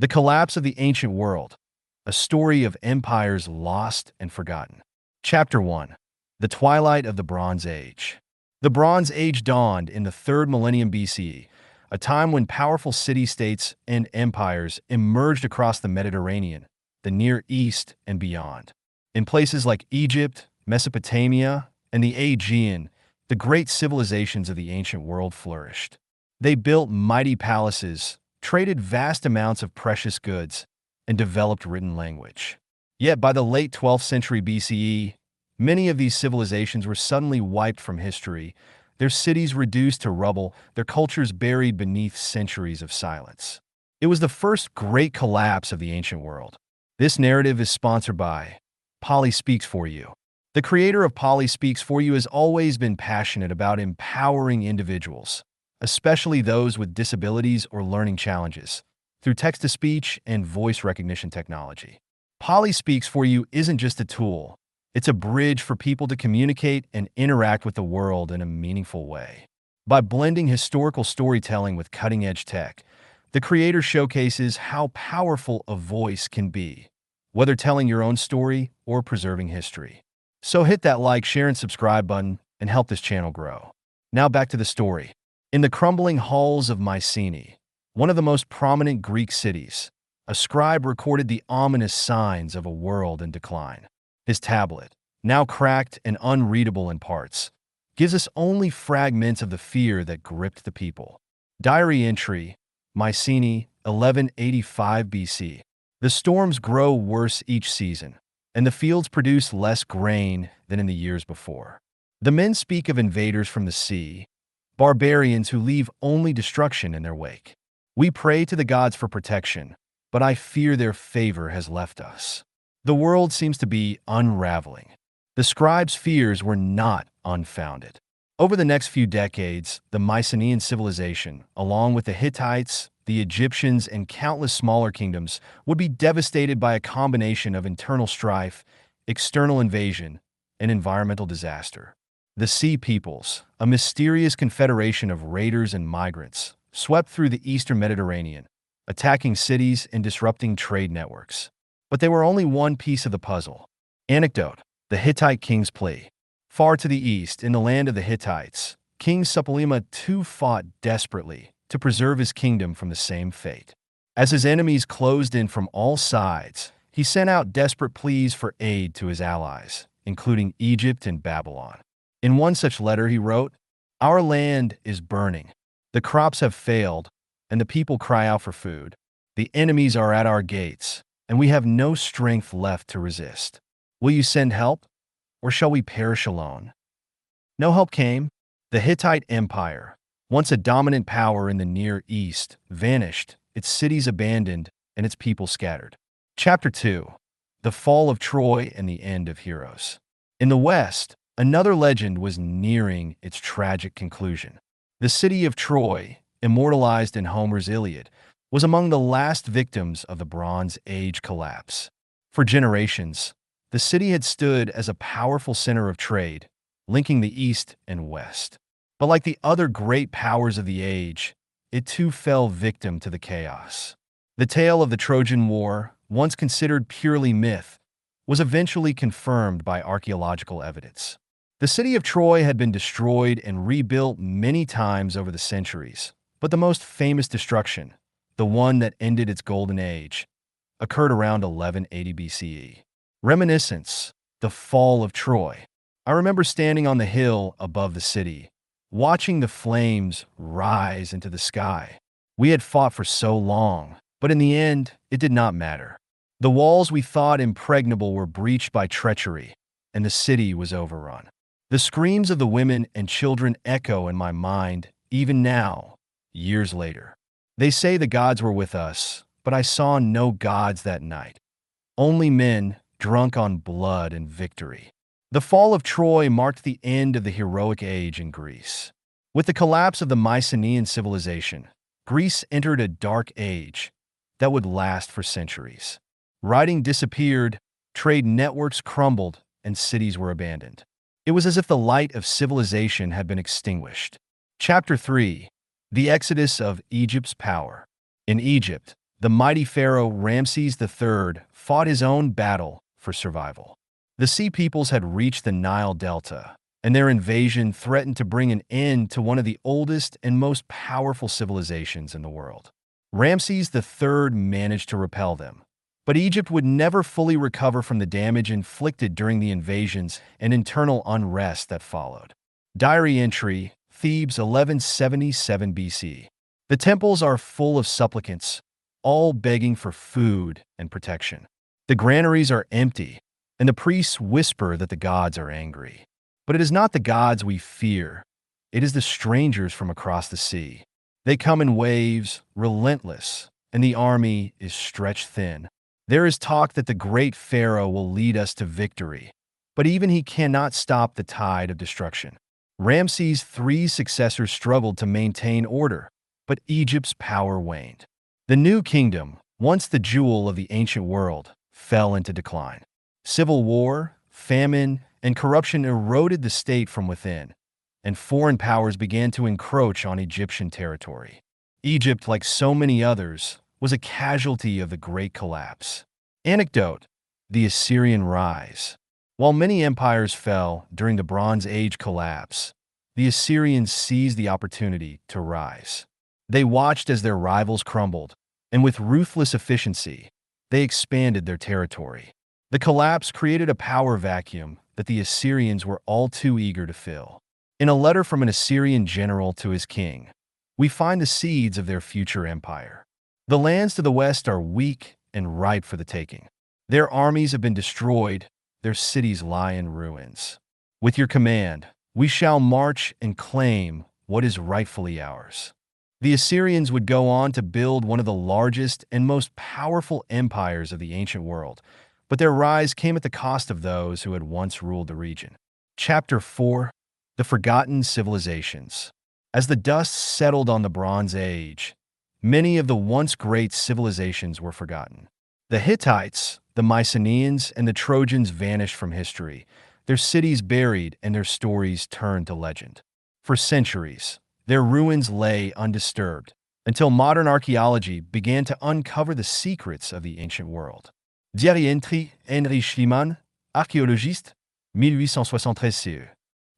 The collapse of the ancient world, a story of empires lost and forgotten. Chapter 1. The Twilight of the Bronze Age. The Bronze Age dawned in the 3rd millennium BCE, a time when powerful city-states and empires emerged across the Mediterranean, the Near East, and beyond. In places like Egypt, Mesopotamia, and the Aegean, the great civilizations of the ancient world flourished. They built mighty palaces, traded vast amounts of precious goods, and developed written language. Yet by the late 12th century BCE, many of these civilizations were suddenly wiped from history, their cities reduced to rubble, their cultures buried beneath centuries of silence. It was the first great collapse of the ancient world. This narrative is sponsored by Polly Speaks For You. The creator of Polly Speaks For You has always been passionate about empowering individuals, especially those with disabilities or learning challenges, through text-to-speech and voice recognition technology. Polly Speaks For You isn't just a tool, it's a bridge for people to communicate and interact with the world in a meaningful way. By blending historical storytelling with cutting-edge tech, the creator showcases how powerful a voice can be, whether telling your own story or preserving history. So hit that like, share, and subscribe button and help this channel grow. Now back to the story. In the crumbling halls of Mycenae, one of the most prominent Greek cities, a scribe recorded the ominous signs of a world in decline. His tablet, now cracked and unreadable in parts, gives us only fragments of the fear that gripped the people. Diary entry, Mycenae, 1185 BC. The storms grow worse each season, and the fields produce less grain than in the years before. The men speak of invaders from the sea, barbarians who leave only destruction in their wake. We pray to the gods for protection, but I fear their favor has left us. The world seems to be unraveling. The scribe's fears were not unfounded. Over the next few decades, the Mycenaean civilization, along with the Hittites, the Egyptians, and countless smaller kingdoms, would be devastated by a combination of internal strife, external invasion, and environmental disaster. The Sea Peoples, a mysterious confederation of raiders and migrants, swept through the eastern Mediterranean, attacking cities and disrupting trade networks. But they were only one piece of the puzzle. Anecdote: the Hittite king's plea. Far to the east, in the land of the Hittites, King Suppiluliuma II fought desperately to preserve his kingdom from the same fate. As his enemies closed in from all sides, he sent out desperate pleas for aid to his allies, including Egypt and Babylon. In one such letter he wrote, "Our land is burning. The crops have failed, and the people cry out for food. The enemies are at our gates, and we have no strength left to resist. Will you send help, or shall we perish alone?" No help came. The Hittite Empire, once a dominant power in the Near East, vanished, its cities abandoned, and its people scattered. Chapter 2. The Fall of Troy and the End of Heroes. In the West, another legend was nearing its tragic conclusion. The city of Troy, immortalized in Homer's Iliad, was among the last victims of the Bronze Age collapse. For generations, the city had stood as a powerful center of trade, linking the East and West. But like the other great powers of the age, it too fell victim to the chaos. The tale of the Trojan War, once considered purely myth, was eventually confirmed by archaeological evidence. The city of Troy had been destroyed and rebuilt many times over the centuries, but the most famous destruction, the one that ended its golden age, occurred around 1180 BCE. Reminiscence: the fall of Troy. I remember standing on the hill above the city, watching the flames rise into the sky. We had fought for so long, but in the end, it did not matter. The walls we thought impregnable were breached by treachery, and the city was overrun. The screams of the women and children echo in my mind, even now, years later. They say the gods were with us, but I saw no gods that night. Only men drunk on blood and victory. The fall of Troy marked the end of the heroic age in Greece. With the collapse of the Mycenaean civilization, Greece entered a dark age that would last for centuries. Writing disappeared, trade networks crumbled, and cities were abandoned. It was as if the light of civilization had been extinguished. Chapter 3. The Exodus of Egypt's Power. In Egypt, the mighty pharaoh Ramses III fought his own battle for survival. The Sea Peoples had reached the Nile Delta, and their invasion threatened to bring an end to one of the oldest and most powerful civilizations in the world. Ramses III managed to repel them, but Egypt would never fully recover from the damage inflicted during the invasions and internal unrest that followed. Diary entry, Thebes 1177 BC. The temples are full of supplicants, all begging for food and protection. The granaries are empty, and the priests whisper that the gods are angry. But it is not the gods we fear. It is the strangers from across the sea. They come in waves, relentless, and the army is stretched thin. There is talk that the great pharaoh will lead us to victory, but even he cannot stop the tide of destruction. Ramses III's successors struggled to maintain order, but Egypt's power waned. The new kingdom, once the jewel of the ancient world, fell into decline. Civil war, famine, and corruption eroded the state from within, and foreign powers began to encroach on Egyptian territory. Egypt, like so many others, was a casualty of the Great Collapse. Anecdote: the Assyrian rise. While many empires fell during the Bronze Age collapse, the Assyrians seized the opportunity to rise. They watched as their rivals crumbled, and with ruthless efficiency, they expanded their territory. The collapse created a power vacuum that the Assyrians were all too eager to fill. In a letter from an Assyrian general to his king, we find the seeds of their future empire. The lands to the west are weak and ripe for the taking. Their armies have been destroyed, their cities lie in ruins. With your command, we shall march and claim what is rightfully ours. The Assyrians would go on to build one of the largest and most powerful empires of the ancient world, but their rise came at the cost of those who had once ruled the region. Chapter 4: The Forgotten Civilizations. As the dust settled on the Bronze Age, many of the once great civilizations were forgotten. The Hittites, the Mycenaeans, and the Trojans vanished from history, their cities buried and their stories turned to legend. For centuries, their ruins lay undisturbed, until modern archaeology began to uncover the secrets of the ancient world. Diary entry Henry Schliemann, archéologiste, 1873 CE.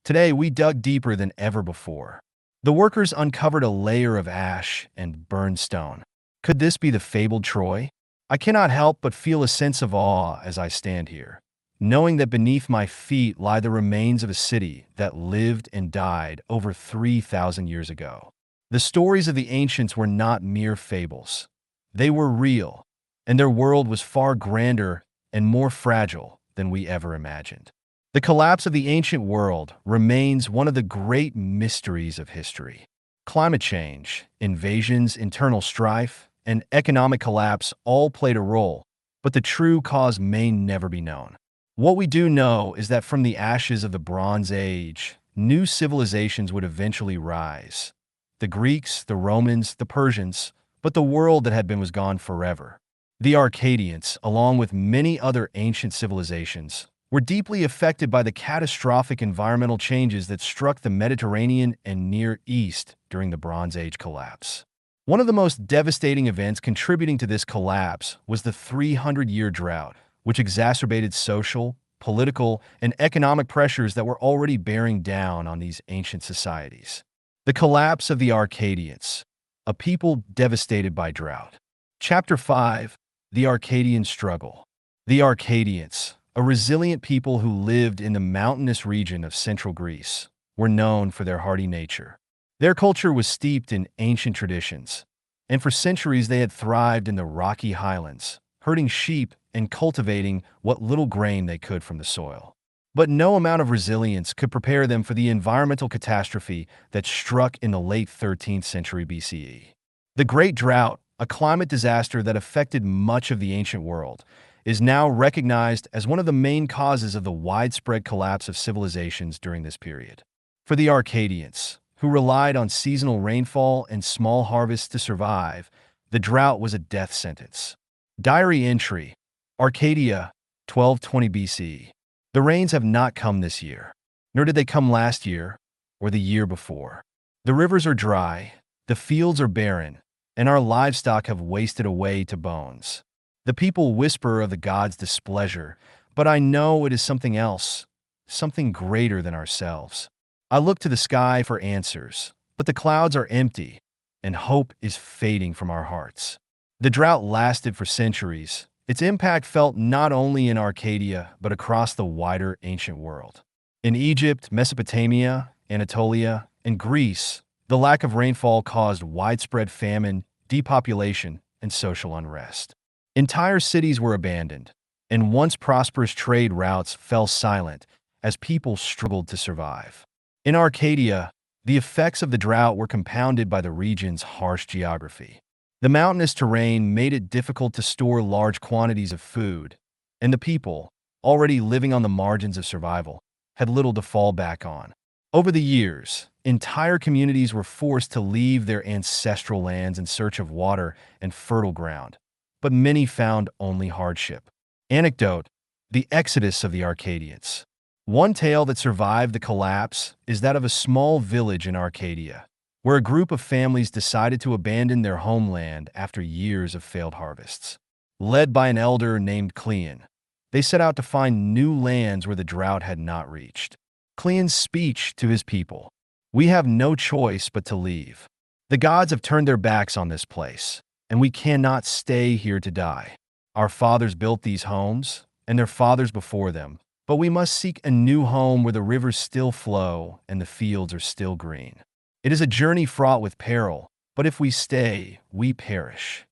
Today, we dug deeper than ever before. The workers uncovered a layer of ash and burned stone. Could this be the fabled Troy? I cannot help but feel a sense of awe as I stand here, knowing that beneath my feet lie the remains of a city that lived and died over 3,000 years ago. The stories of the ancients were not mere fables. They were real, and their world was far grander and more fragile than we ever imagined. The collapse of the ancient world remains one of the great mysteries of history. Climate change, invasions, internal strife, and economic collapse all played a role, but the true cause may never be known. What we do know is that from the ashes of the Bronze Age, new civilizations would eventually rise. The Greeks, the Romans, the Persians, but the world that had been was gone forever. The Arcadians, along with many other ancient civilizations, were deeply affected by the catastrophic environmental changes that struck the Mediterranean and Near East during the Bronze Age collapse. One of the most devastating events contributing to this collapse was the 300-year drought, which exacerbated social, political, and economic pressures that were already bearing down on these ancient societies. The collapse of the Arcadians, a people devastated by drought. Chapter 5: The Arcadian Struggle. The Arcadians, a resilient people who lived in the mountainous region of central Greece, were known for their hardy nature. Their culture was steeped in ancient traditions, and for centuries they had thrived in the rocky highlands, herding sheep and cultivating what little grain they could from the soil. But no amount of resilience could prepare them for the environmental catastrophe that struck in the late 13th century BCE. The Great Drought, a climate disaster that affected much of the ancient world, is now recognized as one of the main causes of the widespread collapse of civilizations during this period. For the Arcadians, who relied on seasonal rainfall and small harvests to survive, the drought was a death sentence. Diary entry: Arcadia, 1220 BC. The rains have not come this year, nor did they come last year or the year before. The rivers are dry, the fields are barren, and our livestock have wasted away to bones. The people whisper of the gods' displeasure, but I know it is something else, something greater than ourselves. I look to the sky for answers, but the clouds are empty, and hope is fading from our hearts. The drought lasted for centuries. Its impact felt not only in Arcadia, but across the wider ancient world. In Egypt, Mesopotamia, Anatolia, and Greece, the lack of rainfall caused widespread famine, depopulation, and social unrest. Entire cities were abandoned, and once prosperous trade routes fell silent as people struggled to survive. In Arcadia, the effects of the drought were compounded by the region's harsh geography. The mountainous terrain made it difficult to store large quantities of food, and the people, already living on the margins of survival, had little to fall back on. Over the years, entire communities were forced to leave their ancestral lands in search of water and fertile ground, but many found only hardship. Anecdote: the exodus of the Arcadians. One tale that survived the collapse is that of a small village in Arcadia, where a group of families decided to abandon their homeland after years of failed harvests. Led by an elder named Cleon, they set out to find new lands where the drought had not reached. Cleon's speech to his people: "We have no choice but to leave. The gods have turned their backs on this place, and we cannot stay here to die. Our fathers built these homes, and their fathers before them, but we must seek a new home where the rivers still flow and the fields are still green. It is a journey fraught with peril, but if we stay, we perish."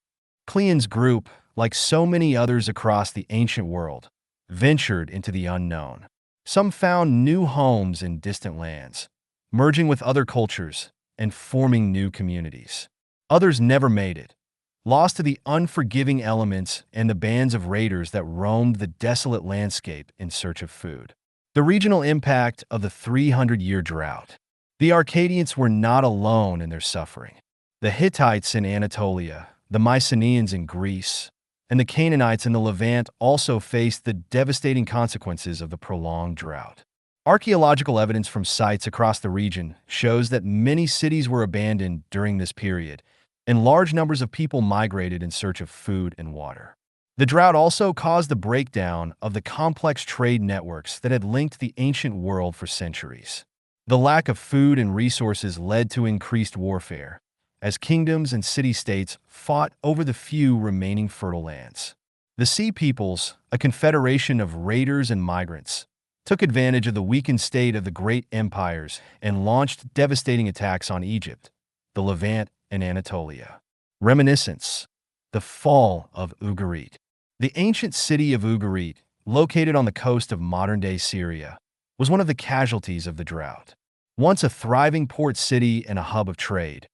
Cleon's group, like so many others across the ancient world, ventured into the unknown. Some found new homes in distant lands, merging with other cultures and forming new communities. Others never made it, lost to the unforgiving elements and the bands of raiders that roamed the desolate landscape in search of food. The regional impact of the 300-year drought. The Arcadians were not alone in their suffering. The Hittites in Anatolia, the Mycenaeans in Greece, and the Canaanites in the Levant also faced the devastating consequences of the prolonged drought. Archaeological evidence from sites across the region shows that many cities were abandoned during this period, and large numbers of people migrated in search of food and water. The drought also caused the breakdown of the complex trade networks that had linked the ancient world for centuries. The lack of food and resources led to increased warfare, as kingdoms and city-states fought over the few remaining fertile lands. The Sea Peoples, a confederation of raiders and migrants, took advantage of the weakened state of the great empires and launched devastating attacks on Egypt, the Levant, and Anatolia. Reminiscence: the fall of Ugarit. The ancient city of Ugarit, located on the coast of modern-day Syria, was one of the casualties of the drought. Once a thriving port city and a hub of trade,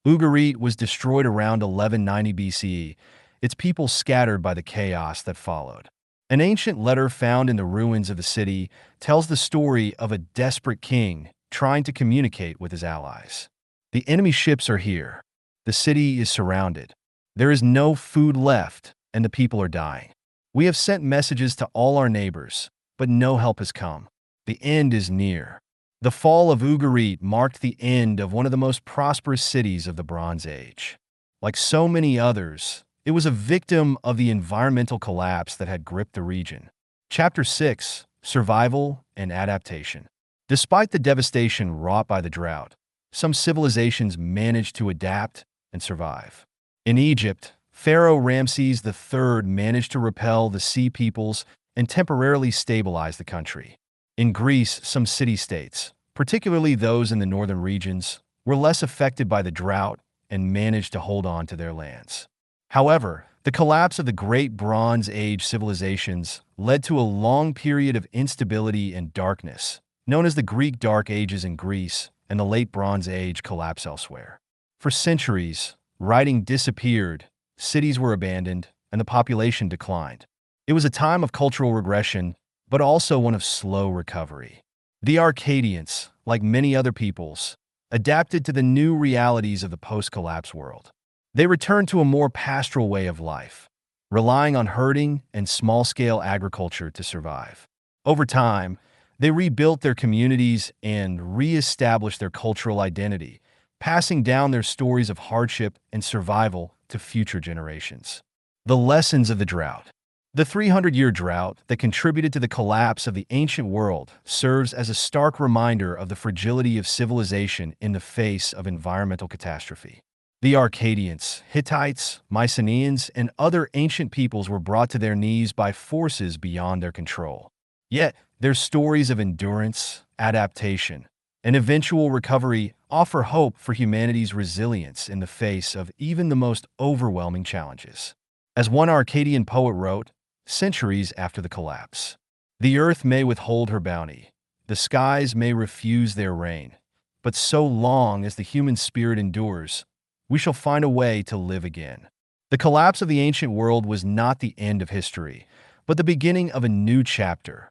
Ugarit was destroyed around 1190 BCE, its people scattered by the chaos that followed. An ancient letter found in the ruins of the city tells the story of a desperate king trying to communicate with his allies. "The enemy ships are here. The city is surrounded. There is no food left, and the people are dying. We have sent messages to all our neighbors, but no help has come. The end is near." The fall of Ugarit marked the end of one of the most prosperous cities of the Bronze Age. Like so many others, it was a victim of the environmental collapse that had gripped the region. Chapter 6: Survival and Adaptation. Despite the devastation wrought by the drought, some civilizations managed to adapt and survive. In Egypt, Pharaoh Ramses III managed to repel the Sea Peoples and temporarily stabilize the country. In Greece, some city-states, particularly those in the northern regions, were less affected by the drought and managed to hold on to their lands. However, the collapse of the Great Bronze Age civilizations led to a long period of instability and darkness, known as the Greek Dark Ages in Greece and the Late Bronze Age collapse elsewhere. For centuries, writing disappeared, cities were abandoned, and the population declined. It was a time of cultural regression, but also one of slow recovery. The Arcadians, like many other peoples, adapted to the new realities of the post-collapse world. They returned to a more pastoral way of life, relying on herding and small-scale agriculture to survive. Over time, they rebuilt their communities and re-established their cultural identity, passing down their stories of hardship and survival to future generations. The lessons of the drought. The 300-year drought that contributed to the collapse of the ancient world serves as a stark reminder of the fragility of civilization in the face of environmental catastrophe. The Akkadians, Hittites, Mycenaeans, and other ancient peoples were brought to their knees by forces beyond their control. Yet, their stories of endurance, adaptation, and eventual recovery offer hope for humanity's resilience in the face of even the most overwhelming challenges. As one Akkadian poet wrote, centuries after the collapse, "The earth may withhold her bounty, the skies may refuse their rain, but so long as the human spirit endures, we shall find a way to live again." The collapse of the ancient world was not the end of history, but the beginning of a new chapter,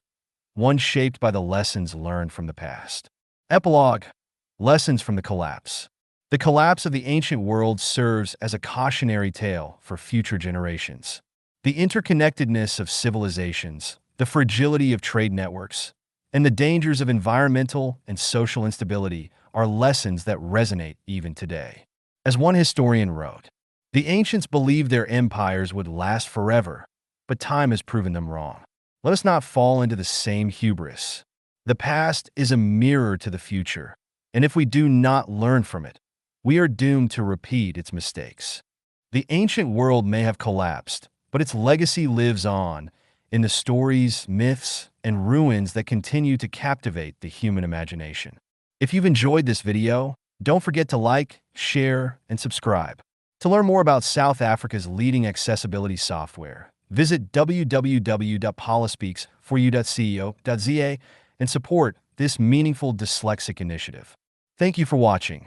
one shaped by the lessons learned from the past. Epilogue. Lessons from the collapse. The collapse of the ancient world serves as a cautionary tale for future generations. The interconnectedness of civilizations, the fragility of trade networks, and the dangers of environmental and social instability are lessons that resonate even today. As one historian wrote, "The ancients believed their empires would last forever, but time has proven them wrong. Let us not fall into the same hubris. The past is a mirror to the future, and if we do not learn from it, we are doomed to repeat its mistakes." The ancient world may have collapsed, but its legacy lives on in the stories, myths, and ruins that continue to captivate the human imagination. If you've enjoyed this video, don't forget to like, share, and subscribe. To learn more about South Africa's leading accessibility software, visit www.polispeaks4u.co.za and support this meaningful dyslexic initiative. Thank you for watching.